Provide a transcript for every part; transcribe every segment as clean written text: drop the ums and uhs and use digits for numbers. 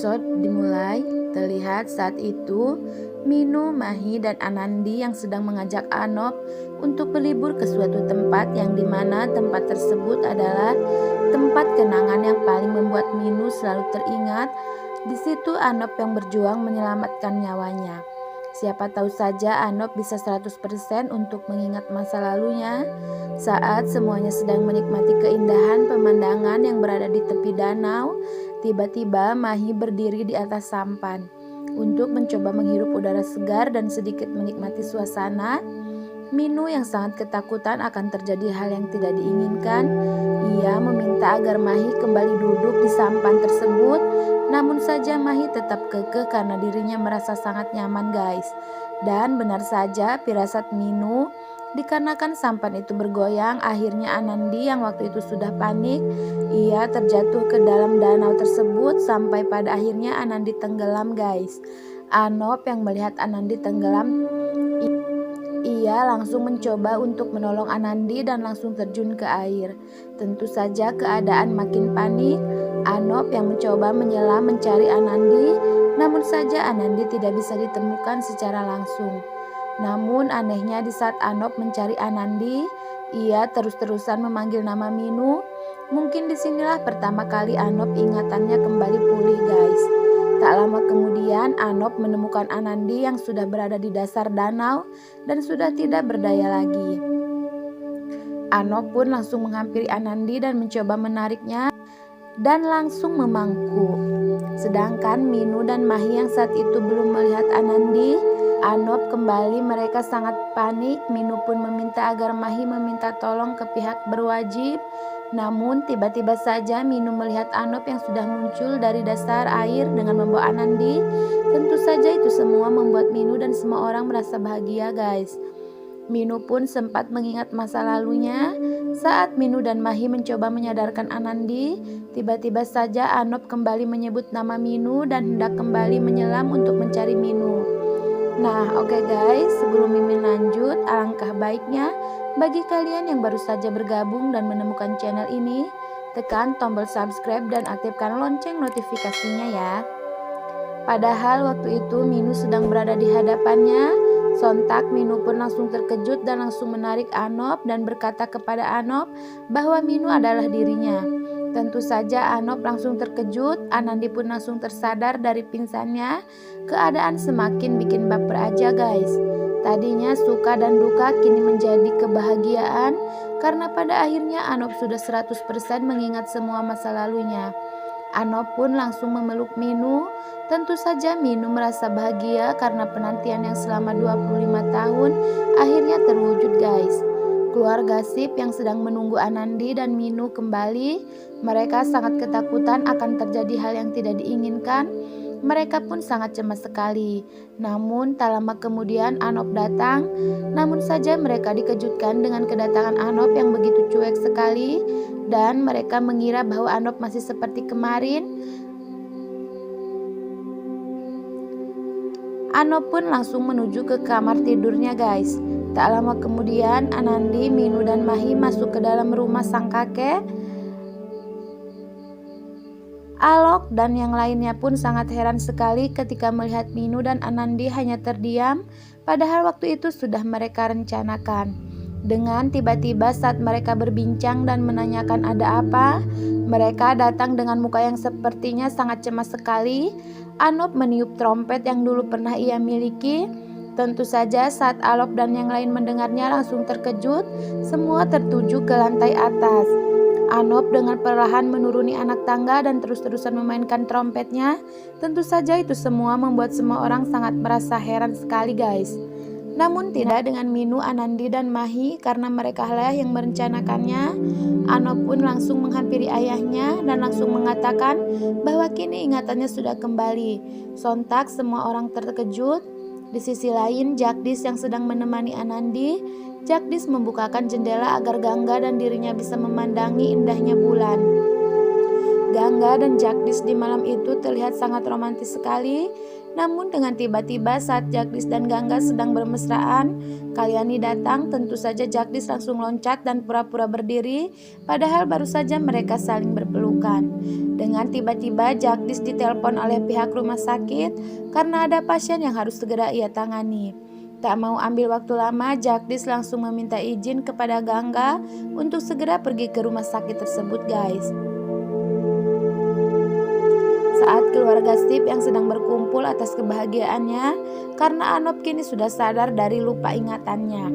Episode dimulai. Terlihat saat itu Minu, Mahi, dan Anandi yang sedang mengajak Anop untuk berlibur ke suatu tempat yang dimana tempat tersebut adalah tempat kenangan yang paling membuat Minu selalu teringat. Di situ Anop yang berjuang menyelamatkan nyawanya. Siapa tahu saja Anop bisa 100% untuk mengingat masa lalunya saat semuanya sedang menikmati keindahan pemandangan yang berada di tepi danau. Tiba-tiba Mahi berdiri di atas sampan untuk mencoba menghirup udara segar dan sedikit menikmati suasana. Minu yang sangat ketakutan akan terjadi hal yang tidak diinginkan. Ia meminta agar Mahi kembali duduk di sampan tersebut. Namun saja Mahi tetap kekeh karena dirinya merasa sangat nyaman guys. Dan benar saja firasat Minu, dikarenakan sampan itu bergoyang, akhirnya Anandi yang waktu itu sudah panik, ia terjatuh ke dalam danau tersebut sampai pada akhirnya Anandi tenggelam guys. Anop yang melihat Anandi tenggelam, ia langsung mencoba untuk menolong Anandi dan langsung terjun ke air. Tentu saja keadaan makin panik. Anop yang mencoba menyelam mencari Anandi, namun saja Anandi tidak bisa ditemukan secara langsung. Namun anehnya di saat Anop mencari Anandi, ia terus-terusan memanggil nama Minu. Mungkin disinilah pertama kali Anop ingatannya kembali pulih guys. Tak lama kemudian Anop menemukan Anandi yang sudah berada di dasar danau dan sudah tidak berdaya lagi. Anop pun langsung menghampiri Anandi dan mencoba menariknya dan langsung memangku. Sedangkan Minu dan Mahi yang saat itu belum melihat Anandi, Anop kembali mereka sangat panik. Minu pun meminta agar Mahi meminta tolong ke pihak berwajib. Namun tiba-tiba saja Minu melihat Anop yang sudah muncul dari dasar air dengan membawa Anandi. Tentu saja itu semua membuat Minu dan semua orang merasa bahagia guys. Minu pun sempat mengingat masa lalunya. Saat Minu dan Mahi mencoba menyadarkan Anandi, tiba-tiba saja Anop kembali menyebut nama Minu dan hendak kembali menyelam untuk mencari Minu. Nah, oke guys, sebelum Mimin lanjut, alangkah baiknya bagi kalian yang baru saja bergabung dan menemukan channel ini, tekan tombol subscribe dan aktifkan lonceng notifikasinya ya. Padahal waktu itu Minu sedang berada di hadapannya. Sontak Minu pun langsung terkejut dan langsung menarik Anop dan berkata kepada Anop bahwa Minu adalah dirinya. Tentu saja Anop langsung terkejut. Anandi pun langsung tersadar dari pingsannya. Keadaan semakin bikin baper aja guys. Tadinya suka dan duka kini menjadi kebahagiaan karena pada akhirnya Anop sudah 100% mengingat semua masa lalunya. Anop pun langsung memeluk Minu. Tentu saja Minu merasa bahagia karena penantian yang selama 25 tahun akhirnya terwujud guys. Keluarga Sip yang sedang menunggu Anandi dan Minu kembali, mereka sangat ketakutan akan terjadi hal yang tidak diinginkan. Mereka pun sangat cemas sekali. Namun tak lama kemudian Anop datang. Namun saja mereka dikejutkan dengan kedatangan Anop yang begitu cuek sekali. Dan mereka mengira bahwa Anop masih seperti kemarin. Anop pun langsung menuju ke kamar tidurnya guys. Tak lama kemudian Anandi, Minu, dan Mahi masuk ke dalam rumah sang kakek. Alok dan yang lainnya pun sangat heran sekali ketika melihat Minu dan Anandi hanya terdiam. Padahal waktu itu sudah mereka rencanakan. Dengan tiba-tiba saat mereka berbincang dan menanyakan ada apa, mereka datang dengan muka yang sepertinya sangat cemas sekali. Anop meniup trompet yang dulu pernah ia miliki. Tentu saja saat Alok dan yang lain mendengarnya langsung terkejut. Semua tertuju ke lantai atas. Anop dengan perlahan menuruni anak tangga dan terus-terusan memainkan trompetnya. Tentu saja itu semua membuat semua orang sangat merasa heran sekali guys. Namun tidak dengan Minu, Anandi, dan Mahi karena mereka lah yang merencanakannya. Anop pun langsung menghampiri ayahnya dan langsung mengatakan bahwa kini ingatannya sudah kembali. Sontak semua orang terkejut. Di sisi lain Jagdis yang sedang menemani Anandi, Jagdis membukakan jendela agar Gangga dan dirinya bisa memandangi indahnya bulan. Gangga dan Jagdis di malam itu terlihat sangat romantis sekali. Namun dengan tiba-tiba saat Jagdis dan Gangga sedang bermesraan, Kalyani datang. Tentu saja Jagdis langsung loncat dan pura-pura berdiri. Padahal baru saja mereka saling berpelukan. lakukan. Dengan tiba-tiba Jagdish ditelepon oleh pihak rumah sakit karena ada pasien yang harus segera ia tangani. Tak mau ambil waktu lama, Jagdish langsung meminta izin kepada Gangga untuk segera pergi ke rumah sakit tersebut, guys. Saat keluarga Steve yang sedang berkumpul atas kebahagiaannya karena Anop kini sudah sadar dari lupa ingatannya.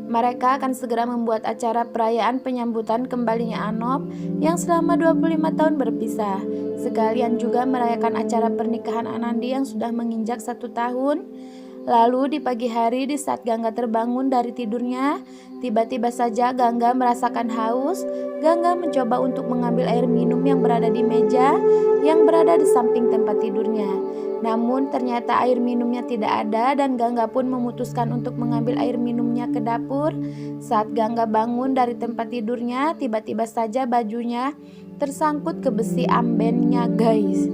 Mereka akan segera membuat acara perayaan penyambutan kembalinya Anop yang selama 25 tahun berpisah. Sekalian juga merayakan acara pernikahan Anandi yang sudah menginjak 1 tahun. Lalu di pagi hari di saat Gangga terbangun dari tidurnya, tiba-tiba saja Gangga merasakan haus. Gangga mencoba untuk mengambil air minum yang berada di meja yang berada di samping tempat tidurnya. Namun ternyata air minumnya tidak ada dan Gangga pun memutuskan untuk mengambil air minumnya ke dapur. Saat Gangga bangun dari tempat tidurnya, tiba-tiba saja bajunya tersangkut ke besi ambennya, guys.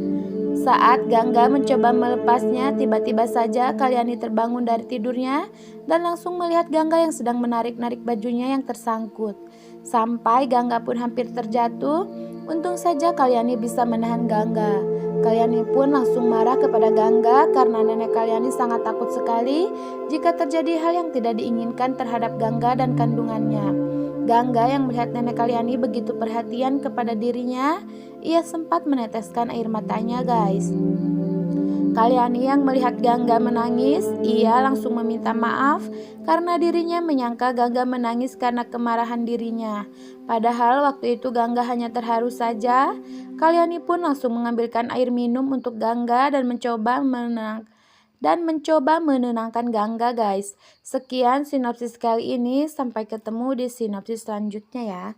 Saat Gangga mencoba melepasnya, tiba-tiba saja Kalyani terbangun dari tidurnya dan langsung melihat Gangga yang sedang menarik-narik bajunya yang tersangkut. Sampai Gangga pun hampir terjatuh, untung saja Kalyani bisa menahan Gangga. Kalyani pun langsung marah kepada Gangga karena nenek Kalyani sangat takut sekali jika terjadi hal yang tidak diinginkan terhadap Gangga dan kandungannya. Gangga yang melihat nenek Kalyani begitu perhatian kepada dirinya, ia sempat meneteskan air matanya, guys. Kalyani yang melihat Gangga menangis, ia langsung meminta maaf karena dirinya menyangka Gangga menangis karena kemarahan dirinya. Padahal waktu itu Gangga hanya terharu saja. Kalyani pun langsung mengambilkan air minum untuk Gangga dan mencoba menenangkan Gangga, guys. Sekian sinopsis kali ini, sampai ketemu di sinopsis selanjutnya ya.